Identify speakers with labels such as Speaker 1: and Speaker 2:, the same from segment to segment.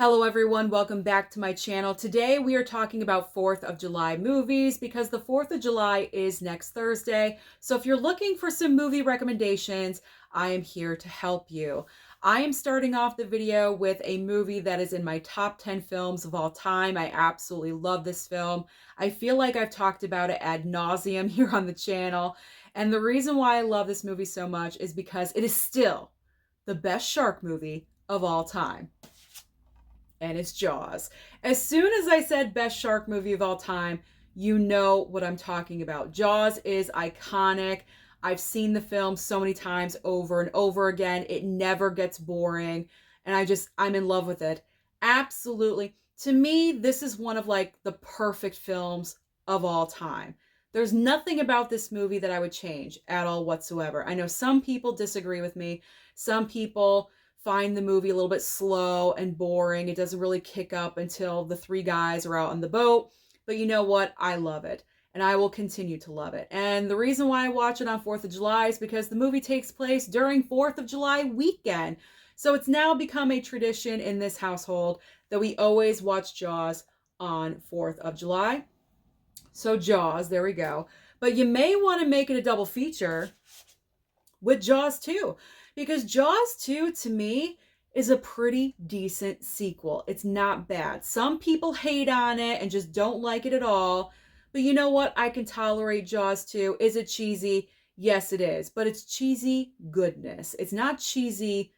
Speaker 1: Hello everyone, welcome back to my channel. Today we are talking about 4th of July movies because the 4th of July is next Thursday. So if you're looking for some movie recommendations, I am here to help you. I am starting off the video with a movie that is in my top 10 films of all time. I absolutely love this film. I feel like I've talked about it ad nauseum here on the channel. And the reason why I love this movie so much is because it is still the best shark movie of all time. And it's Jaws. As soon as I said best shark movie of all time, you know what I'm talking about. Jaws is iconic. I've seen the film so many times over and over again. It never gets boring. And I'm in love with it. Absolutely. To me, this is one of like the perfect films of all time. There's nothing about this movie that I would change at all whatsoever. I know some people disagree with me. Some people find the movie a little bit slow and boring. It doesn't really kick up until the three guys are out on the boat. But you know what? I love it. And I will continue to love it. And the reason why I watch it on 4th of July is because the movie takes place during 4th of July weekend. So it's now become a tradition in this household that we always watch Jaws on 4th of July. So Jaws, there we go. But you may want to make it a double feature with Jaws 2. Because Jaws 2, to me, is a pretty decent sequel. It's not bad. Some people hate on it and just don't like it at all. But you know what? I can tolerate Jaws 2. Is it cheesy? Yes, it is. But it's cheesy goodness. It's not cheesy,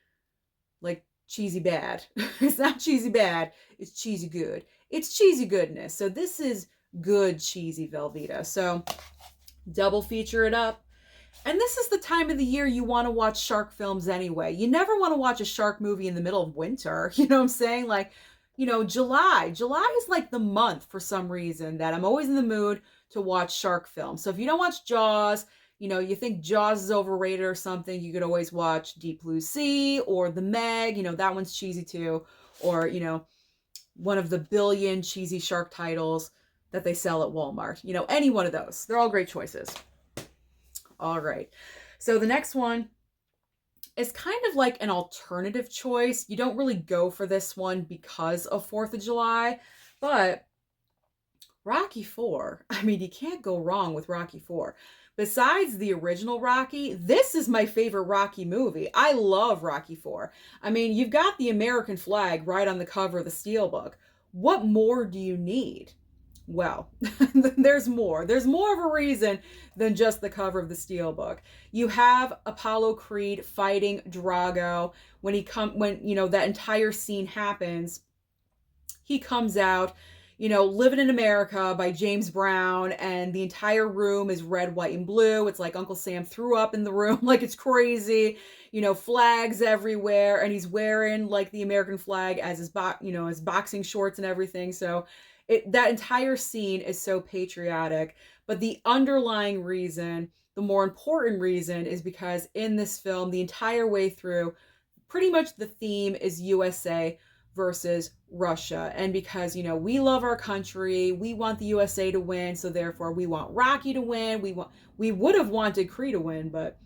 Speaker 1: like cheesy bad. It's not cheesy bad. It's cheesy good. It's cheesy goodness. So this is good cheesy Velveeta. So double feature it up. And this is the time of the year you want to watch shark films anyway. You never want to watch a shark movie in the middle of winter. You know what I'm saying? Like, July. July is like the month for some reason that I'm always in the mood to watch shark films. So if you don't watch Jaws, you think Jaws is overrated or something, you could always watch Deep Blue Sea or The Meg. That one's cheesy too. Or, one of the billion cheesy shark titles that they sell at Walmart. Any one of those. They're all great choices. All right. So the next one is kind of like an alternative choice. You don't really go for this one because of 4th of July, but Rocky 4. I mean, you can't go wrong with Rocky 4. Besides the original Rocky, this is my favorite Rocky movie. I love Rocky 4. I mean, you've got the American flag right on the cover of the Steelbook. What more do you need? Well, there's more. There's more of a reason than just the cover of the Steelbook. You have Apollo Creed fighting Drago. When that entire scene happens, he comes out, Living in America by James Brown, and the entire room is red, white, and blue. It's like Uncle Sam threw up in the room. Like, it's crazy. Flags everywhere, and he's wearing like the American flag as his boxing shorts and everything. So that entire scene is so patriotic. But the underlying reason, the more important reason, is because in this film, the entire way through, pretty much the theme is USA versus Russia. And because, we love our country, we want the USA to win, so therefore we want Rocky to win. We would have wanted Creed to win, but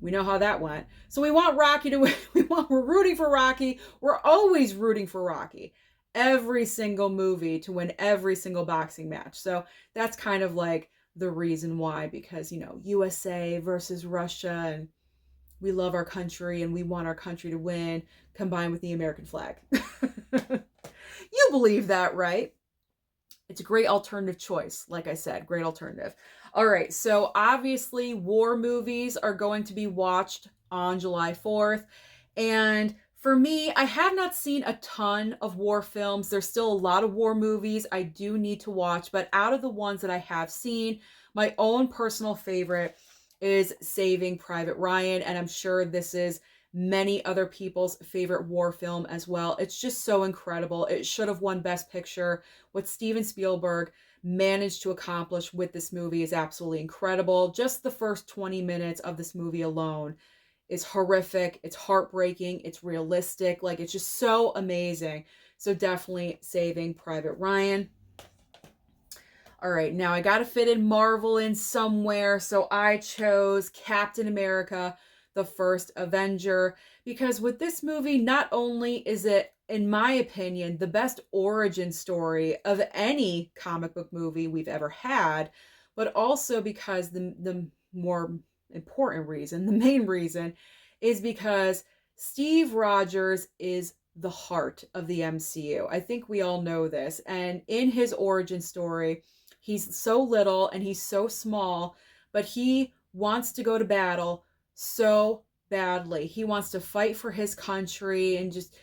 Speaker 1: we know how that went. So we want Rocky to win. We're rooting for Rocky. We're always rooting for Rocky. Every single movie to win every single boxing match. So that's kind of like the reason why, because, USA versus Russia, and we love our country and we want our country to win, combined with the American flag. You believe that, right? It's a great alternative choice. Like I said, great alternative. All right. So obviously war movies are going to be watched on July 4th. And for me, I have not seen a ton of war films. There's still a lot of war movies I do need to watch. But out of the ones that I have seen, my own personal favorite is Saving Private Ryan. And I'm sure this is many other people's favorite war film as well. It's just so incredible. It should have won Best Picture. What Steven Spielberg managed to accomplish with this movie is absolutely incredible. Just the first 20 minutes of this movie alone is horrific. It's heartbreaking. It's realistic. Like, it's just so amazing. So definitely Saving Private Ryan. All right, now I got to fit in Marvel in somewhere. So I chose Captain America, the First Avenger, because with this movie, not only is it, in my opinion, the best origin story of any comic book movie we've ever had, but also because the more important reason, the main reason, is because Steve Rogers is the heart of the MCU. I think we all know this. And in his origin story, he's so little and he's so small, but he wants to go to battle so badly. He wants to fight for his country, and just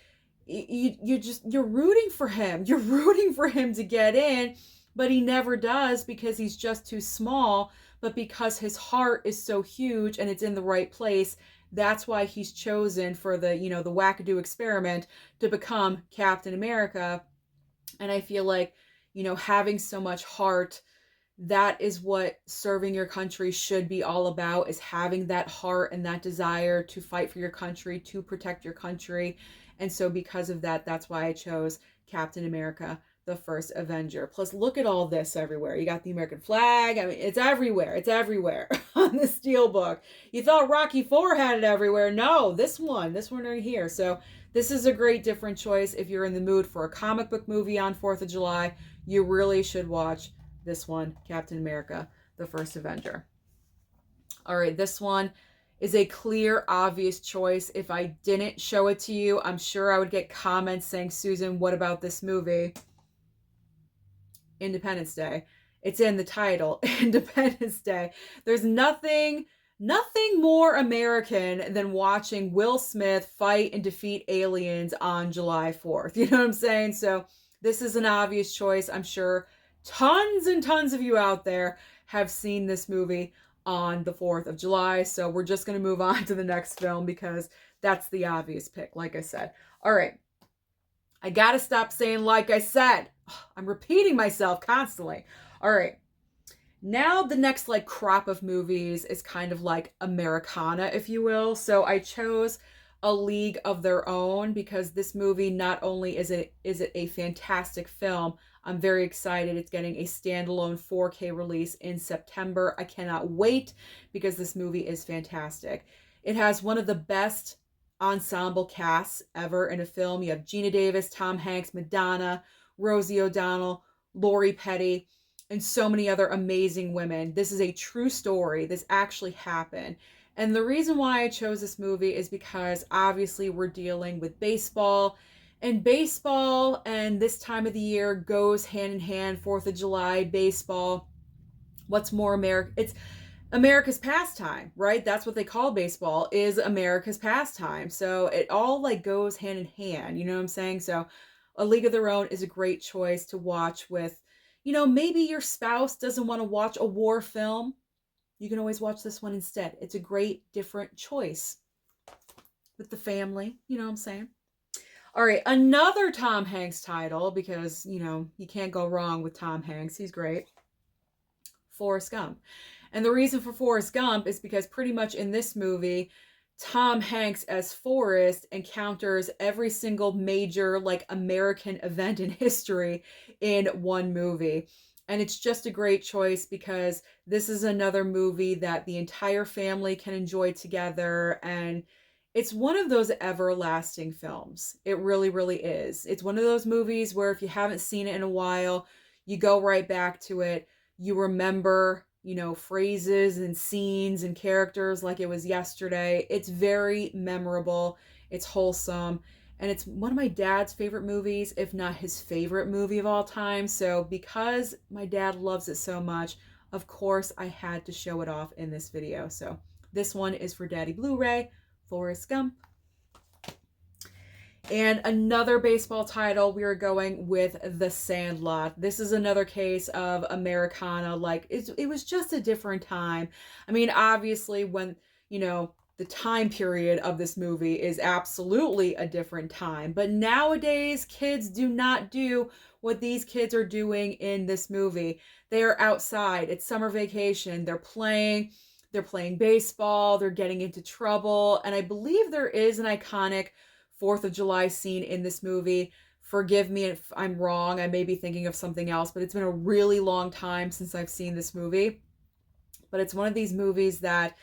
Speaker 1: you're rooting for him. You're rooting for him to get in, but he never does because he's just too small. But because his heart is so huge and it's in the right place, that's why he's chosen for the, the wackadoo experiment to become Captain America. And I feel like, having so much heart, that is what serving your country should be all about, is having that heart and that desire to fight for your country, to protect your country. And so because of that, that's why I chose Captain America, the First Avenger. Plus, look at all this everywhere. You got the American flag. I mean, it's everywhere. It's everywhere on the steelbook. You thought Rocky IV had it everywhere. No, this one right here. So this is a great different choice. If you're in the mood for a comic book movie on 4th of July, you really should watch this one, Captain America, the First Avenger. All right, this one is a clear, obvious choice. If I didn't show it to you, I'm sure I would get comments saying, Susan, what about this movie? Independence Day. It's in the title, Independence Day. There's nothing more American than watching Will Smith fight and defeat aliens on July 4th. You know what I'm saying? So this is an obvious choice. I'm sure tons and tons of you out there have seen this movie on the 4th of July. So we're just going to move on to the next film because that's the obvious pick, like I said. All right. I got to stop saying like I said. I'm repeating myself constantly. All right. Now the next crop of movies is kind of like Americana, if you will. So I chose A League of Their Own because this movie, not only is it a fantastic film, I'm very excited. It's getting a standalone 4K release in September. I cannot wait because this movie is fantastic. It has one of the best ensemble casts ever in a film. You have Gina Davis, Tom Hanks, Madonna, Rosie O'Donnell, Lori Petty, and so many other amazing women. This is a true story. This actually happened. And the reason why I chose this movie is because obviously we're dealing with baseball. And baseball and this time of the year goes hand in hand. 4th of July, baseball. What's more it's America's pastime, right? That's what they call baseball, is America's pastime. So it all goes hand in hand. You know what I'm saying? So A League of Their Own is a great choice to watch with, maybe your spouse doesn't want to watch a war film. You can always watch this one instead. It's a great different choice with the family. You know what I'm saying? All right, another Tom Hanks title, because, you can't go wrong with Tom Hanks. He's great. Forrest Gump. And the reason for Forrest Gump is because pretty much in this movie, Tom Hanks as Forrest encounters every single major American event in history in one movie. And it's just a great choice because this is another movie that the entire family can enjoy together, and it's one of those everlasting films. It really, really is. It's one of those movies where if you haven't seen it in a while, you go right back to it. You remember, phrases and scenes and characters like it was yesterday. It's very memorable. It's wholesome. And it's one of my dad's favorite movies, if not his favorite movie of all time. So because my dad loves it so much, of course, I had to show it off in this video. So this one is for Daddy Blu-ray. Forrest Gump. And another baseball title, we are going with The Sandlot. This is another case of Americana. It was just a different time. I mean, obviously when, the time period of this movie is absolutely a different time. But nowadays, kids do not do what these kids are doing in this movie. They are outside. It's summer vacation. They're playing baseball, they're getting into trouble, and I believe there is an iconic 4th of July scene in this movie. Forgive me if I'm wrong, I may be thinking of something else, but it's been a really long time since I've seen this movie. But it's one of these movies that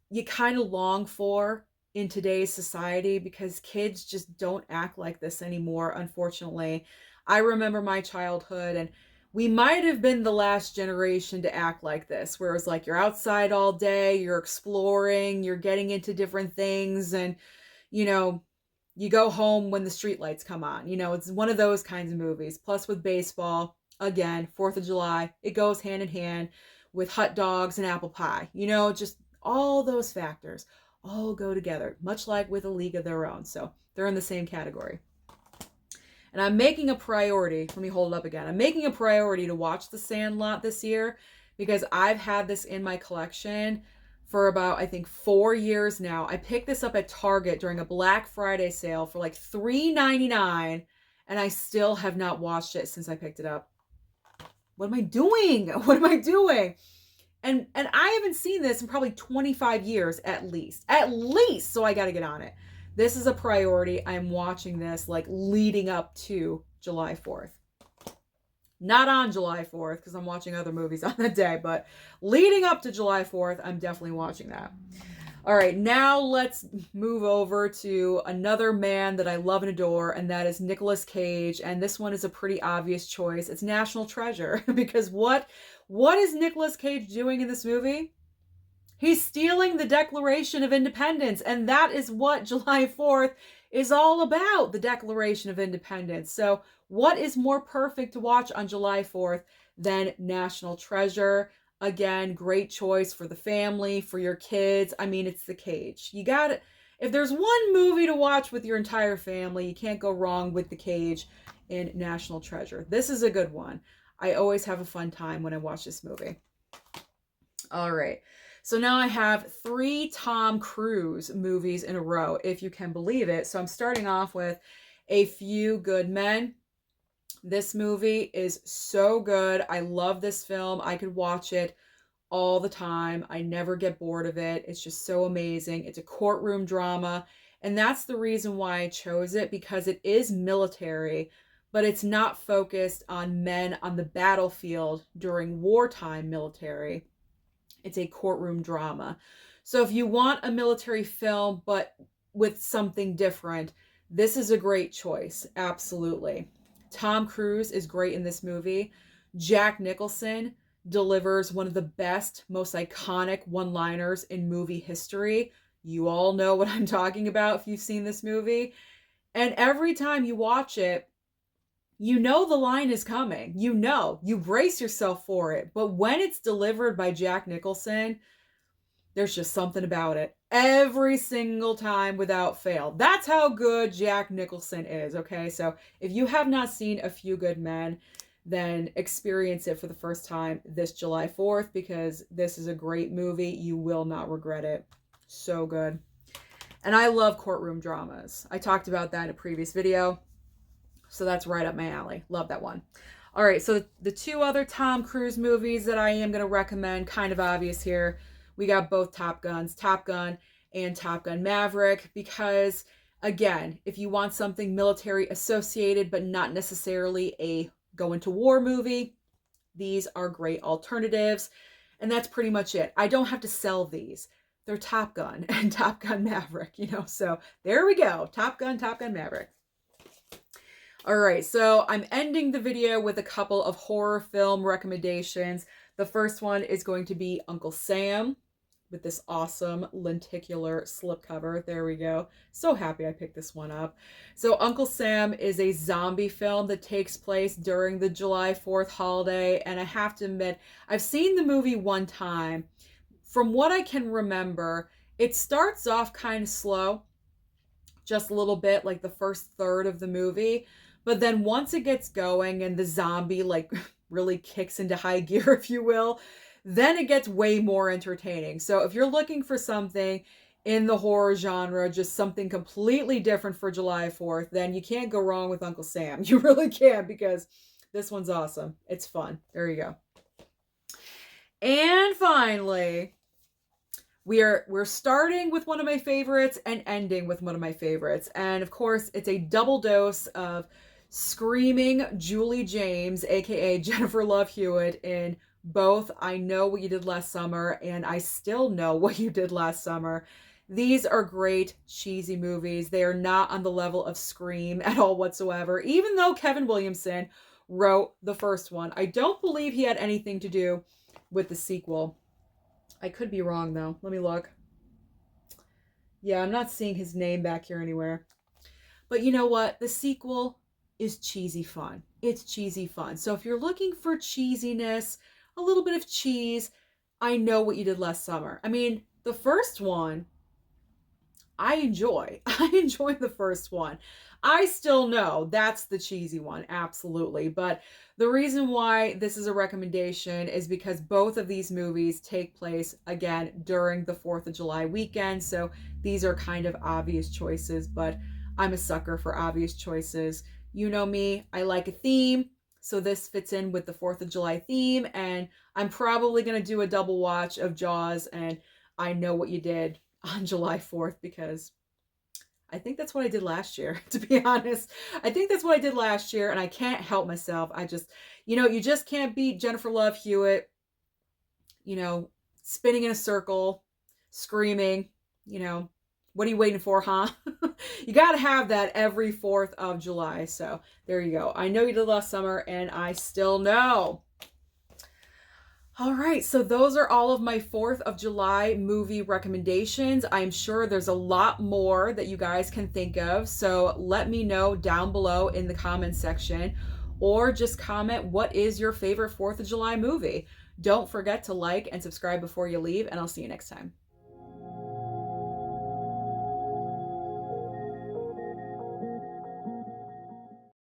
Speaker 1: you kind of long for in today's society, because kids just don't act like this anymore, unfortunately. I remember my childhood, and we might have been the last generation to act like this, where it was like you're outside all day, you're exploring, you're getting into different things, and you know, you go home when the streetlights come on. It's one of those kinds of movies. Plus, with baseball, again, 4th of July, it goes hand in hand with hot dogs and apple pie. Just all those factors all go together, much like with A League of Their Own. So they're in the same category. And I'm making a priority, let me hold it up again. I'm making a priority to watch The Sandlot this year, because I've had this in my collection for about, I think, 4 years now. I picked this up at Target during a Black Friday sale for like $3.99, and I still have not watched it since I picked it up. What am I doing? What am I doing? And I haven't seen this in probably 25 years at least. At least, so I got to get on it. This is a priority. I'm watching this like leading up to July 4th. Not on July 4th, because I'm watching other movies on that day, but leading up to July 4th, I'm definitely watching that. All right, now let's move over to another man that I love and adore, and that is Nicolas Cage. And this one is a pretty obvious choice. It's National Treasure, because what is Nicolas Cage doing in this movie? He's stealing the Declaration of Independence, and that is what July 4th is all about, the Declaration of Independence. So what is more perfect to watch on July 4th than National Treasure? Again, great choice for the family, for your kids. I mean, it's the Cage. You got it. If there's one movie to watch with your entire family, you can't go wrong with the Cage in National Treasure. This is a good one. I always have a fun time when I watch this movie. All right. So now I have 3 Tom Cruise movies in a row, if you can believe it. So I'm starting off with A Few Good Men. This movie is so good. I love this film. I could watch it all the time. I never get bored of it. It's just so amazing. It's a courtroom drama. And that's the reason why I chose it, because it is military, but it's not focused on men on the battlefield during wartime military. It's a courtroom drama. So if you want a military film, but with something different, this is a great choice. Absolutely. Tom Cruise is great in this movie. Jack Nicholson delivers one of the best, most iconic one-liners in movie history. You all know what I'm talking about if you've seen this movie. And every time you watch it, you know the line is coming. You brace yourself for it. But when it's delivered by Jack Nicholson, there's just something about it. Every single time without fail. That's how good Jack Nicholson is, okay? So if you have not seen A Few Good Men, then experience it for the first time this July 4th, because this is a great movie. You will not regret it. So good. And I love courtroom dramas. I talked about that in a previous video. So that's right up my alley. Love that one. All right, so the 2 other Tom Cruise movies that I am going to recommend, kind of obvious here. We got both Top Guns, Top Gun and Top Gun Maverick, because, again, if you want something military associated but not necessarily a going to war movie, these are great alternatives. And that's pretty much it. I don't have to sell these. They're Top Gun and Top Gun Maverick, So there we go. Top Gun Maverick. All right, so I'm ending the video with a couple of horror film recommendations. The first one is going to be Uncle Sam, with this awesome lenticular slipcover. There we go. So happy I picked this one up. So Uncle Sam is a zombie film that takes place during the July 4th holiday. And I have to admit, I've seen the movie one time. From what I can remember, it starts off kind of slow, just a little bit, like the first third of the movie. But then once it gets going and the zombie like really kicks into high gear, if you will, then it gets way more entertaining. So if you're looking for something in the horror genre, just something completely different for July 4th, then you can't go wrong with Uncle Sam. You really can't, because this one's awesome. It's fun. There you go. And finally, we're starting with one of my favorites and ending with one of my favorites. And of course, it's a double dose of screaming Julie James, aka Jennifer Love Hewitt, in Both I Know What You Did Last Summer and I Still Know What You Did Last Summer. These are great, cheesy movies. They are not on the level of Scream at all whatsoever, even though Kevin Williamson wrote the first one. I don't believe he had anything to do with the sequel. I could be wrong, though. Let me look. Yeah, I'm not seeing his name back here anywhere. But you know what? The sequel is cheesy fun. It's cheesy fun. So if you're looking for cheesiness, a little bit of cheese, I Know What You Did Last Summer. I mean, the first one, I enjoy. I enjoy the first one. I Still Know that's the cheesy one, absolutely. But the reason why this is a recommendation is because both of these movies take place, again, during the 4th of July weekend. So these are kind of obvious choices, but I'm a sucker for obvious choices. You know me, I like a theme. So this fits in with the 4th of July theme. And I'm probably going to do a double watch of Jaws and I Know What You Did on July 4th because I think that's what I did last year, to be honest. I think that's what I did last year, and I can't help myself. I just, you just can't beat Jennifer Love Hewitt, spinning in a circle, screaming, what are you waiting for, huh? You got to have that every 4th of July. So there you go. I Know You Did Last Summer, and I Still Know. All right, so those are all of my 4th of July movie recommendations. I'm sure there's a lot more that you guys can think of, so let me know down below in the comments section, or just comment what is your favorite 4th of July movie. Don't forget to like and subscribe before you leave, and I'll see you next time.